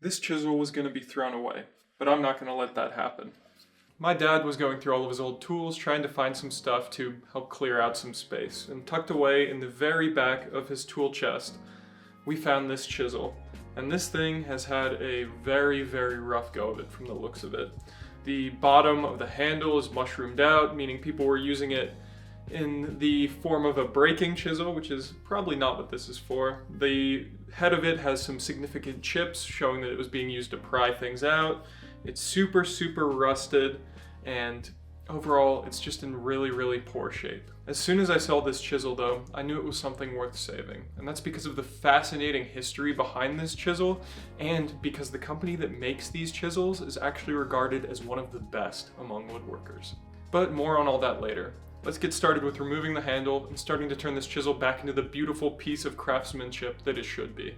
This chisel was going to be thrown away, but I'm not going to let that happen. My dad was going through all of his old tools, trying to find some stuff to help clear out some space, and tucked away in the very back of his tool chest, we found this chisel. And this thing has had a very, very rough go of it from the looks of it. The bottom of the handle is mushroomed out, meaning people were using it in the form of a breaking chisel, which is probably not what this is for. The head of it has some significant chips, showing that it was being used to pry things out. It's super, super rusted, and overall, it's just in really, really poor shape. As soon as I saw this chisel though, I knew it was something worth saving. And that's because of the fascinating history behind this chisel, and because the company that makes these chisels is actually regarded as one of the best among woodworkers. But more on all that later. Let's get started with removing the handle and starting to turn this chisel back into the beautiful piece of craftsmanship that it should be.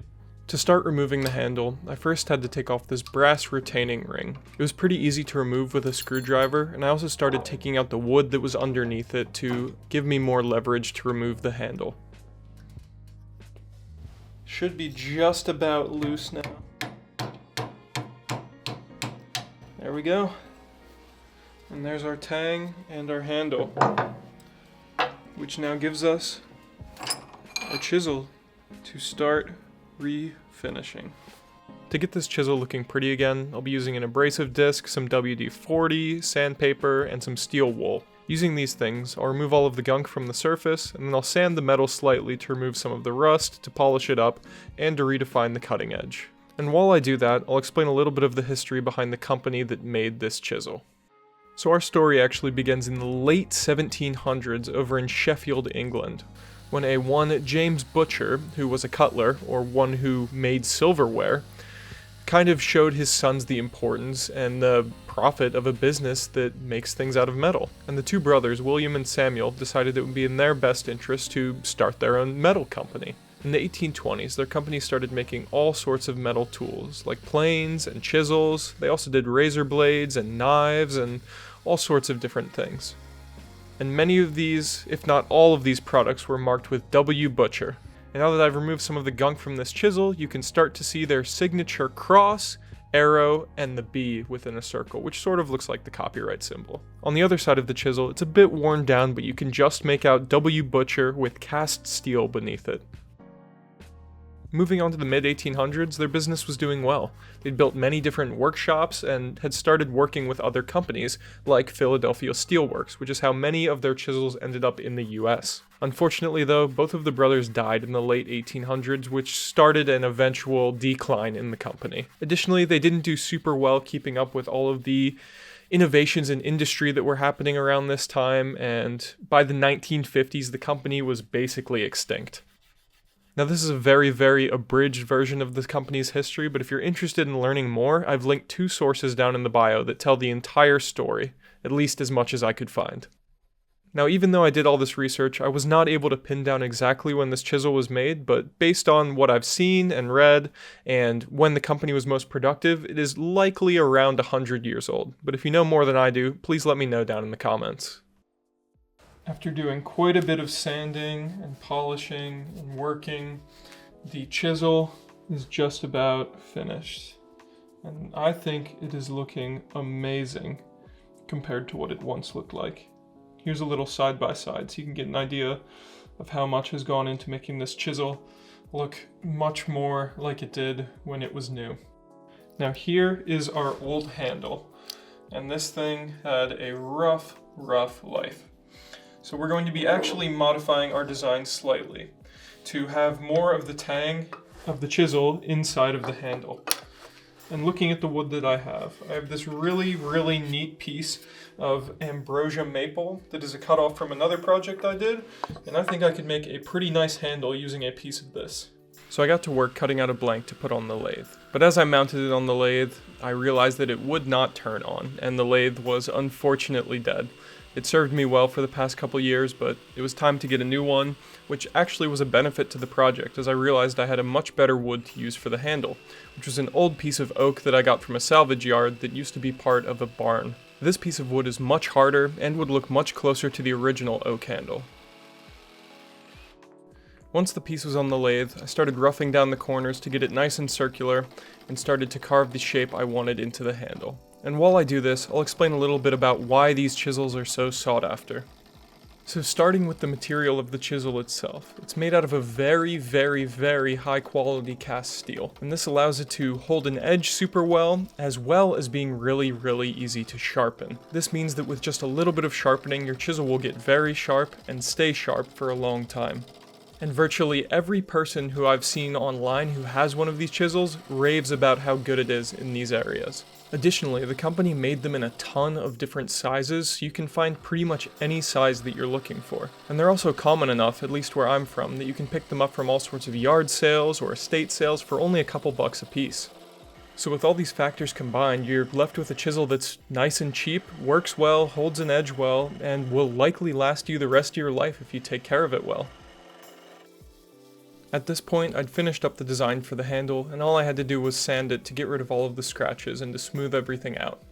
To start removing the handle, I first had to take off this brass retaining ring. It was pretty easy to remove with a screwdriver, and I also started taking out the wood that was underneath it to give me more leverage to remove the handle. Should be just about loose now. There we go. And there's our tang and our handle, which now gives us our chisel to start refinishing. To get this chisel looking pretty again, I'll be using an abrasive disc, some WD-40, sandpaper, and some steel wool. Using these things, I'll remove all of the gunk from the surface, and then I'll sand the metal slightly to remove some of the rust, to polish it up, and to redefine the cutting edge. And while I do that, I'll explain a little bit of the history behind the company that made this chisel. So our story actually begins in the late 1700s over in Sheffield, England, when one James Butcher, who was a cutler, or one who made silverware, kind of showed his sons the importance and the profit of a business that makes things out of metal. And the two brothers, William and Samuel, decided it would be in their best interest to start their own metal company. In the 1820s, their company started making all sorts of metal tools, like planes and chisels. They also did razor blades and knives and all sorts of different things. And many of these, if not all of these products, were marked with W. Butcher. And now that I've removed some of the gunk from this chisel, you can start to see their signature cross, arrow, and the B within a circle, which sort of looks like the copyright symbol. On the other side of the chisel, it's a bit worn down, but you can just make out W. Butcher with cast steel beneath it. Moving on to the mid-1800s, their business was doing well. They'd built many different workshops and had started working with other companies, like Philadelphia Steelworks, which is how many of their chisels ended up in the US. Unfortunately though, both of the brothers died in the late 1800s, which started an eventual decline in the company. Additionally, they didn't do super well keeping up with all of the innovations in industry that were happening around this time, and by the 1950s, the company was basically extinct. Now this is a very, very abridged version of the company's history, but if you're interested in learning more, I've linked 2 sources down in the bio that tell the entire story, at least as much as I could find. Now even though I did all this research, I was not able to pin down exactly when this chisel was made, but based on what I've seen and read, and when the company was most productive, it is likely around 100 years old. But if you know more than I do, please let me know down in the comments. After doing quite a bit of sanding and polishing and working, the chisel is just about finished. And I think it is looking amazing compared to what it once looked like. Here's a little side by side so you can get an idea of how much has gone into making this chisel look much more like it did when it was new. Now here is our old handle, and this thing had a rough life. So we're going to be actually modifying our design slightly to have more of the tang of the chisel inside of the handle. And looking at the wood that I have this really, really neat piece of ambrosia maple that is a cutoff from another project I did, and I think I could make a pretty nice handle using a piece of this. So I got to work cutting out a blank to put on the lathe. But as I mounted it on the lathe, I realized that it would not turn on, and the lathe was unfortunately dead. It served me well for the past couple years, but it was time to get a new one, which actually was a benefit to the project, as I realized I had a much better wood to use for the handle, which was an old piece of oak that I got from a salvage yard that used to be part of a barn. This piece of wood is much harder and would look much closer to the original oak handle. Once the piece was on the lathe, I started roughing down the corners to get it nice and circular, and started to carve the shape I wanted into the handle. And while I do this, I'll explain a little bit about why these chisels are so sought after. So starting with the material of the chisel itself, it's made out of a very, very, very high quality cast steel. And this allows it to hold an edge super well as being really, really easy to sharpen. This means that with just a little bit of sharpening, your chisel will get very sharp and stay sharp for a long time. And virtually every person who I've seen online who has one of these chisels raves about how good it is in these areas. Additionally, the company made them in a ton of different sizes, so you can find pretty much any size that you're looking for. And they're also common enough, at least where I'm from, that you can pick them up from all sorts of yard sales or estate sales for only a couple bucks a piece. So with all these factors combined, you're left with a chisel that's nice and cheap, works well, holds an edge well, and will likely last you the rest of your life if you take care of it well. At this point, I'd finished up the design for the handle, and all I had to do was sand it to get rid of all of the scratches and to smooth everything out.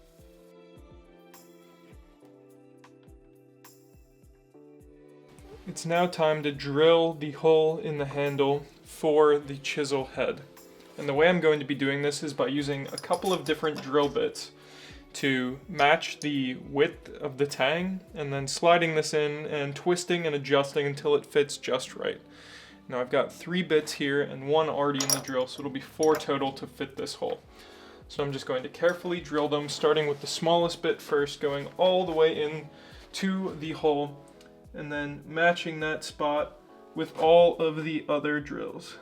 It's now time to drill the hole in the handle for the chisel head. And the way I'm going to be doing this is by using a couple of different drill bits to match the width of the tang, and then sliding this in and twisting and adjusting until it fits just right. Now I've got 3 bits here and 1 already in the drill, so it'll be 4 total to fit this hole. So I'm just going to carefully drill them, starting with the smallest bit first, going all the way in to the hole, and then matching that spot with all of the other drills.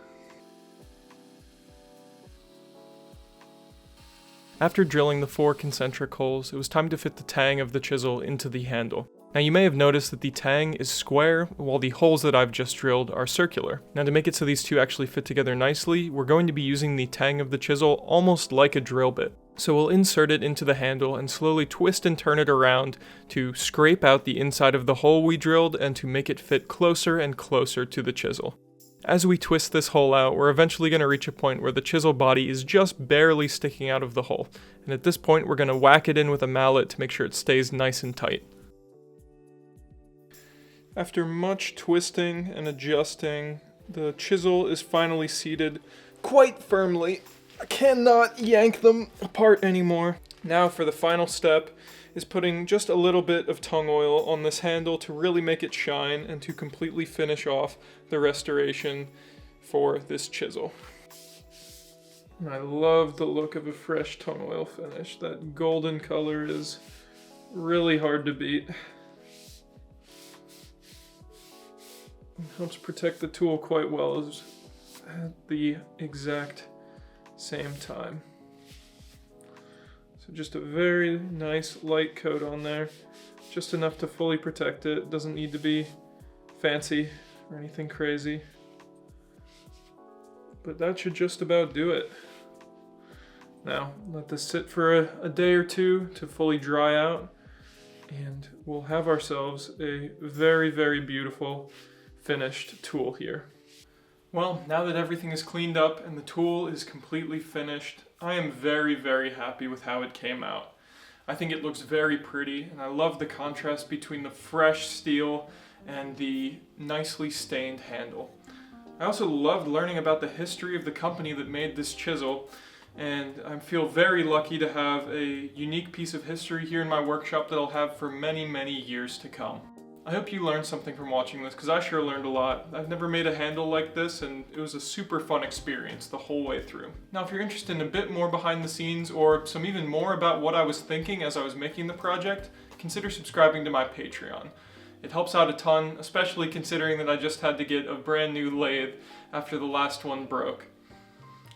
After drilling the 4 concentric holes, it was time to fit the tang of the chisel into the handle. Now you may have noticed that the tang is square, while the holes that I've just drilled are circular. Now to make it so these two actually fit together nicely, we're going to be using the tang of the chisel almost like a drill bit. So we'll insert it into the handle and slowly twist and turn it around to scrape out the inside of the hole we drilled and to make it fit closer and closer to the chisel. As we twist this hole out, we're eventually going to reach a point where the chisel body is just barely sticking out of the hole. And at this point, we're going to whack it in with a mallet to make sure it stays nice and tight. After much twisting and adjusting, the chisel is finally seated quite firmly. I cannot yank them apart anymore. Now for the final step is putting just a little bit of tung oil on this handle to really make it shine and to completely finish off the restoration for this chisel. And I love the look of a fresh tung oil finish. That golden color is really hard to beat. It helps protect the tool quite well at the exact same time. So just a very nice light coat on there, just enough to fully protect it. It doesn't need to be fancy or anything crazy, but that should just about do it. Now let this sit for a day or two to fully dry out, and we'll have ourselves a very, very beautiful finished tool here. Well, now that everything is cleaned up and the tool is completely finished, I am very, very happy with how it came out. I think it looks very pretty, and I love the contrast between the fresh steel and the nicely stained handle. I also loved learning about the history of the company that made this chisel, and I feel very lucky to have a unique piece of history here in my workshop that I'll have for many, many years to come. I hope you learned something from watching this, because I sure learned a lot. I've never made a handle like this, and it was a super fun experience the whole way through. Now, if you're interested in a bit more behind the scenes, or some even more about what I was thinking as I was making the project, consider subscribing to my Patreon. It helps out a ton, especially considering that I just had to get a brand new lathe after the last one broke.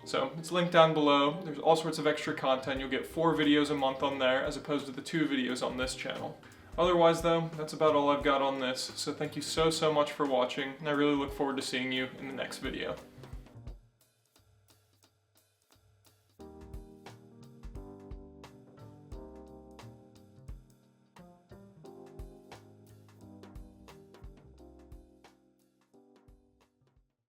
So it's linked down below. There's all sorts of extra content. You'll get 4 videos a month on there, as opposed to the 2 videos on this channel. Otherwise though, that's about all I've got on this, so thank you so much for watching, and I really look forward to seeing you in the next video.